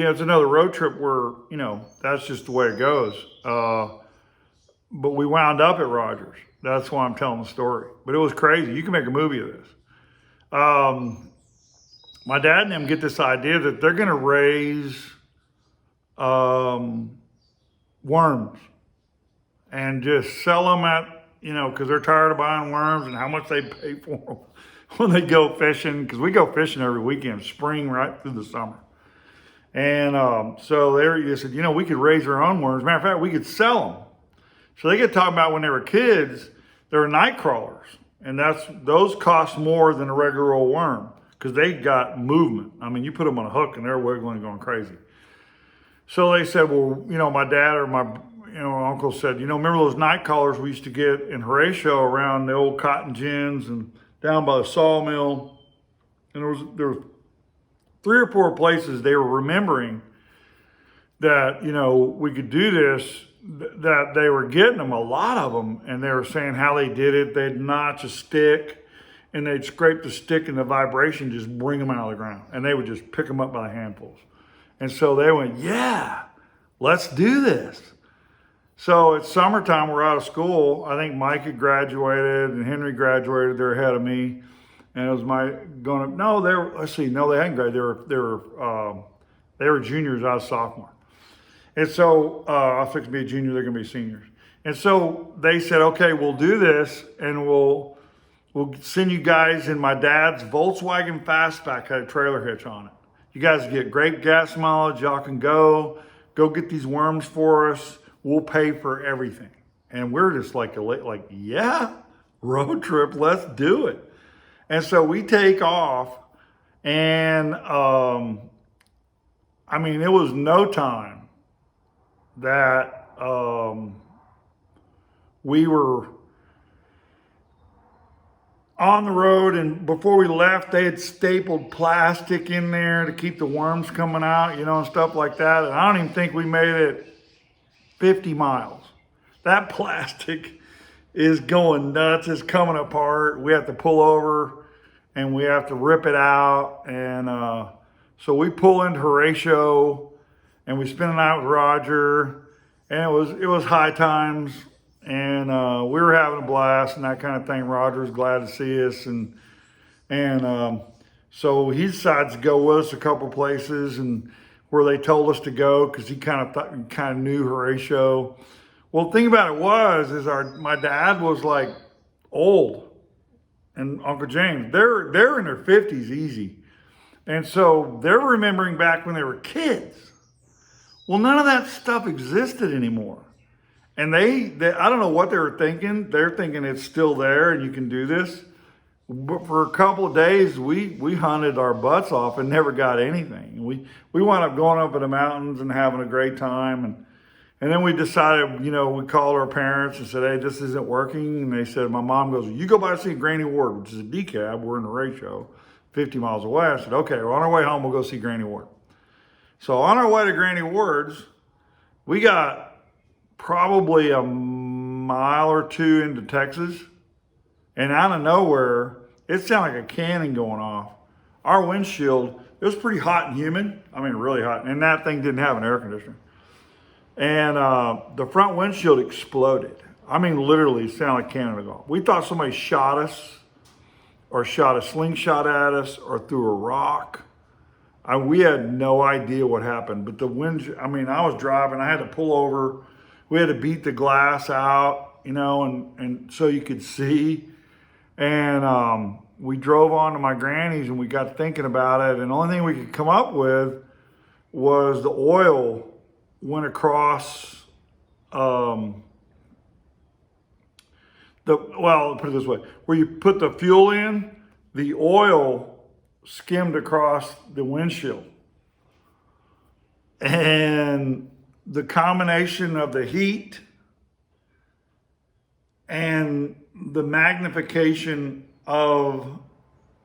it's another road trip where, that's just the way it goes. But we wound up at Rogers. That's why I'm telling the story. But it was crazy. You can make a movie of this. My dad and them get this idea that they're going to raise worms and just sell them at, because they're tired of buying worms and how much they pay for them when they go fishing. Because we go fishing every weekend, spring right through the summer. And so they said, we could raise our own worms. Matter of fact, we could sell them. So they get talking about when they were kids, they were night crawlers. And those cost more than a regular old worm because they got movement. I mean, you put them on a hook and they're wiggling and going crazy. So they said, well, my dad or my uncle said, remember those night crawlers we used to get in Horatio around the old cotton gins and down by the sawmill? And there was 3 or 4 places they were remembering that, we could do this, that they were getting them, a lot of them, and they were saying how they did it. They'd notch a stick and they'd scrape the stick and the vibration just bring them out of the ground. And they would just pick them up by the handfuls. And so they went, yeah, let's do this. So it's summertime, we're out of school. I think Mike had graduated and Henry graduated. They're ahead of me. And it was they hadn't graduated. They were juniors, I was sophomore. And so I was fixing to be a junior, they're gonna be seniors. And so they said, okay, we'll do this and we'll send you guys in my dad's Volkswagen Fastback, had a trailer hitch on it. You guys get great gas mileage, y'all can go get these worms for us. We'll pay for everything. And we're just like, yeah, road trip, let's do it. And so we take off and, it was no time that we were on the road, and before we left, they had stapled plastic in there to keep the worms coming out, and stuff like that. And I don't even think we made it 50 miles. That plastic is going nuts. It's coming apart. We have to pull over and we have to rip it out. And so we pull into Horatio and we spend the night with Roger. And it was high times. And we were having a blast and that kind of thing. Roger was glad to see us. And so he decides to go with us a couple places and where they told us to go because he kind of knew Horatio. Well, the thing about it is my dad was like old, and Uncle James, they're in their 50s easy. And so they're remembering back when they were kids. Well, none of that stuff existed anymore. And they I don't know what they were thinking. They're thinking it's still there and you can do this. But for a couple of days, we hunted our butts off and never got anything. We wound up going up in the mountains and having a great time. And then we decided, we called our parents and said, hey, this isn't working. And they said, my mom goes, you go by to see Granny Ward, which is a decab. We're in Horatio, 50 miles away. I said, okay, well, on our way home, we'll go see Granny Ward. So on our way to Granny Ward's, we got probably a mile or 2 into Texas. And out of nowhere, it sounded like a cannon going off. Our windshield, it was pretty hot and humid. Really hot. And that thing didn't have an air conditioner. And the front windshield exploded. Literally, it sounded like cannon to go. We thought somebody shot us or shot a slingshot at us or threw a rock. We had no idea what happened. But the wind, I was driving. I had to pull over. We had to beat the glass out, and so you could see. And we drove on to my granny's and we got thinking about it. And the only thing we could come up with was the oil went across, put it this way, where you put the fuel in, the oil skimmed across the windshield. And the combination of the heat and the magnification of,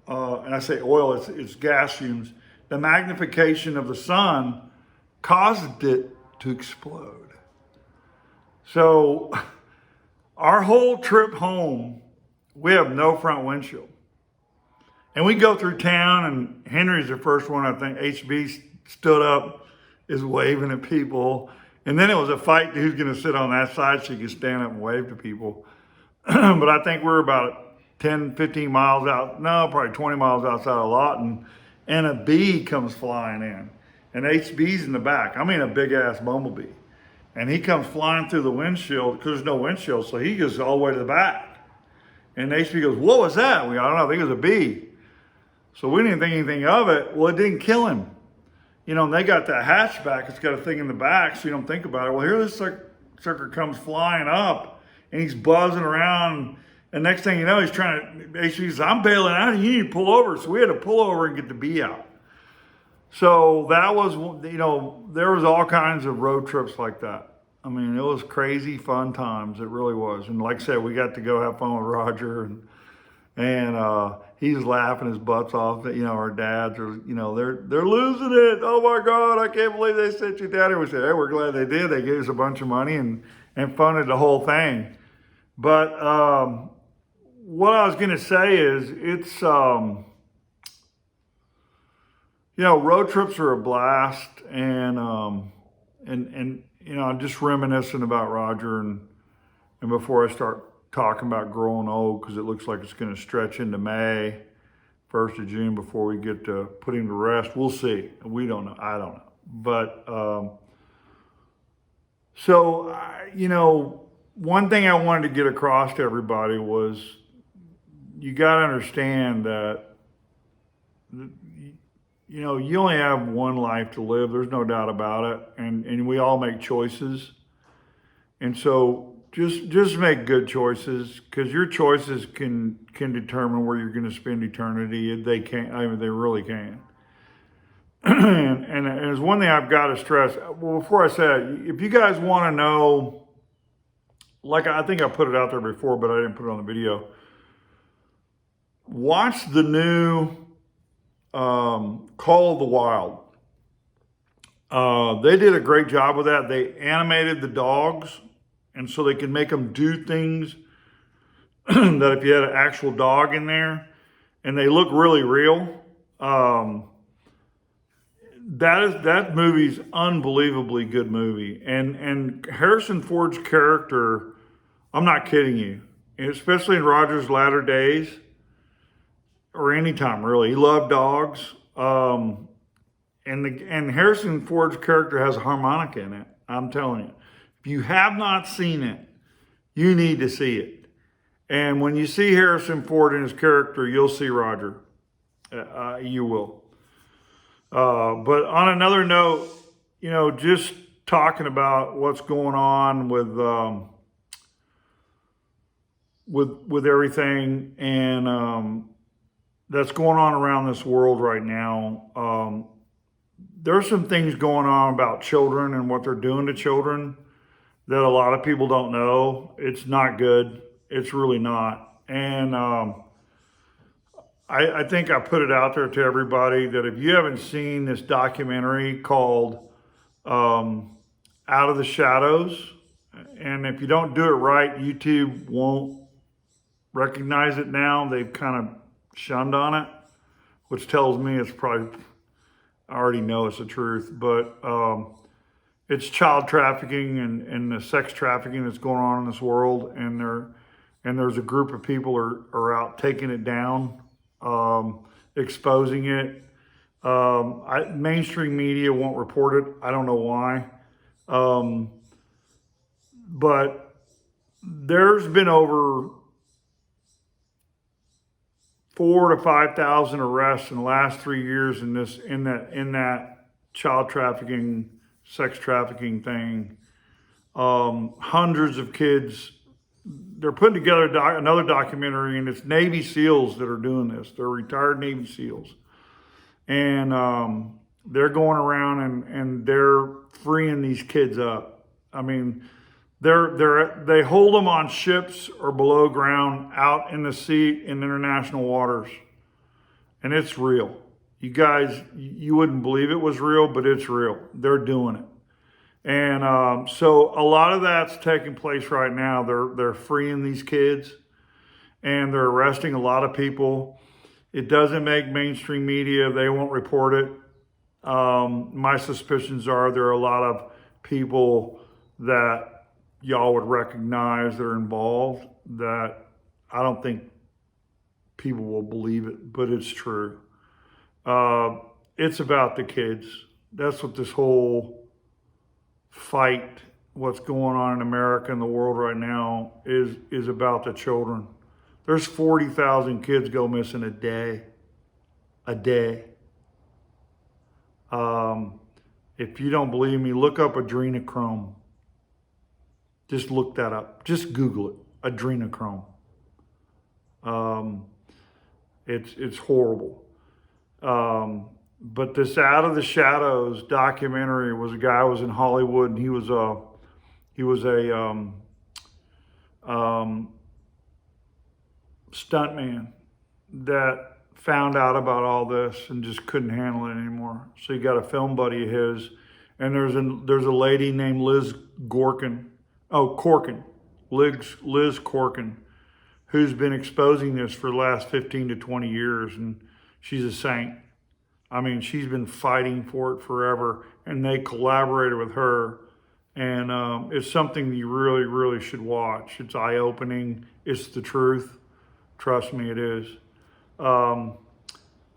and I say oil, it's gas fumes, the magnification of the sun caused it to explode. So our whole trip home, we have no front windshield. And we go through town and Henry's the first one, I think, HB stood up is waving at people. And then it was a fight who's going to sit on that side so you could stand up and wave to people. But I think we're about 10, 15 miles out, no, probably 20 miles outside of Lawton, and a bee comes flying in. And HB's in the back. I mean, a big ass bumblebee. And he comes flying through the windshield because there's no windshield, so he goes all the way to the back. And HB goes, what was that? I don't know, I think it was a bee. So we didn't think anything of it. Well, it didn't kill him. You know, and they got that hatchback, it's got a thing in the back, so you don't think about it. Well, here this sucker comes flying up, and he's buzzing around, and next thing you know, he's trying to, HB says, I'm bailing out, you need to pull over. So we had to pull over and get the bee out. So that was, you know, there was all kinds of road trips like that. I mean, it was crazy fun times. It really was. And like I said, we got to go have fun with Roger, and he's laughing his butts off. You know, our dads are, you know, they're losing it. Oh my God, I can't believe they sent you down here. We said, hey, we're glad they did. They gave us a bunch of money and funded the whole thing. But what I was going to say is it's, you know, road trips are a blast, and you know, I'm just reminiscing about Roger, and before I start talking about growing old, because it looks like it's going to stretch into May, 1st of June, before we get to put him to rest. We'll see. We don't know. I don't know. But so you know, one thing I wanted to get across to everybody was you got to understand that, you know, you only have one life to live. There's no doubt about it. And we all make choices. And so just make good choices, because your choices can determine where you're going to spend eternity. They can. I mean, they really can. and there's one thing I've got to stress. Well, before I say it, if you guys want to know, like I think I put it out there before, but I didn't put it on the video. Watch the new Call of the Wild. They did a great job with that. They animated the dogs, and so they can make them do things that if you had an actual dog in there, and they look really real. That movie's unbelievably good movie, and Harrison Ford's character, I'm not kidding you, especially in Roger's latter days, or anytime really, he loved dogs. And Harrison Ford's character has a harmonica in it. I'm telling you, if you have not seen it, you need to see it. And when you see Harrison Ford in his character, you'll see Roger. You will. But on another note, you know, just talking about what's going on with everything, and that's going on around this world right now. There's some things going on about children and what they're doing to children that a lot of people don't know. It's not good. It's really not. And I think I put it out there to everybody that if you haven't seen this documentary called Out of the Shadows, and if you don't do it right, YouTube won't recognize it now. They've kind of shunned on it, which tells me it's probably, I already know it's the truth, but it's child trafficking and the sex trafficking that's going on in this world, and there's a group of people are out taking it down, exposing it. Mainstream media won't report it. I don't know why, but there's been over 4,000 to 5,000 arrests in the last 3 years in that child trafficking, sex trafficking thing. Hundreds of kids. They're putting together another documentary, and it's Navy SEALs that are doing this. They're retired Navy SEALs, and they're going around and they're freeing these kids up. I mean, they hold them on ships or below ground out in the sea in international waters. And it's real. You guys, you wouldn't believe it was real, but it's real. They're doing it. And so a lot of that's taking place right now. They're freeing these kids, and they're arresting a lot of people. It doesn't make mainstream media. They won't report it. My suspicions are there are a lot of people that y'all would recognize that are involved that I don't think people will believe it, but it's true. It's about the kids. That's what this whole fight, what's going on in America and the world right now, is about the children. There's 40,000 kids go missing a day. A day. If you don't believe me, look up adrenochrome. Just look that up. Just Google it. Adrenochrome. It's horrible. But this Out of the Shadows documentary was a guy who was in Hollywood, and he was a stuntman that found out about all this and just couldn't handle it anymore. So he got a film buddy of his, and there's a lady named Liz Corkin, Liz Corkin, who's been exposing this for the last 15 to 20 years, and she's a saint. I mean, she's been fighting for it forever, and they collaborated with her, and it's something you really, really should watch. It's eye-opening. It's the truth. Trust me, it is. I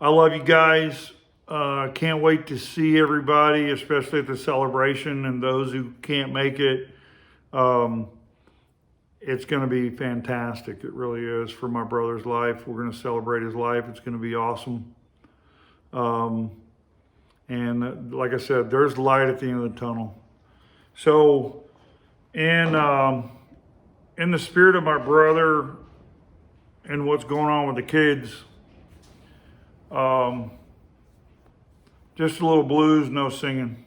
love you guys. Can't wait to see everybody, especially at the celebration, and those who can't make it. It's going to be fantastic. It really is, for my brother's life. We're going to celebrate his life. It's going to be awesome. And like I said, there's light at the end of the tunnel. So in the spirit of my brother and what's going on with the kids, just a little blues, no singing.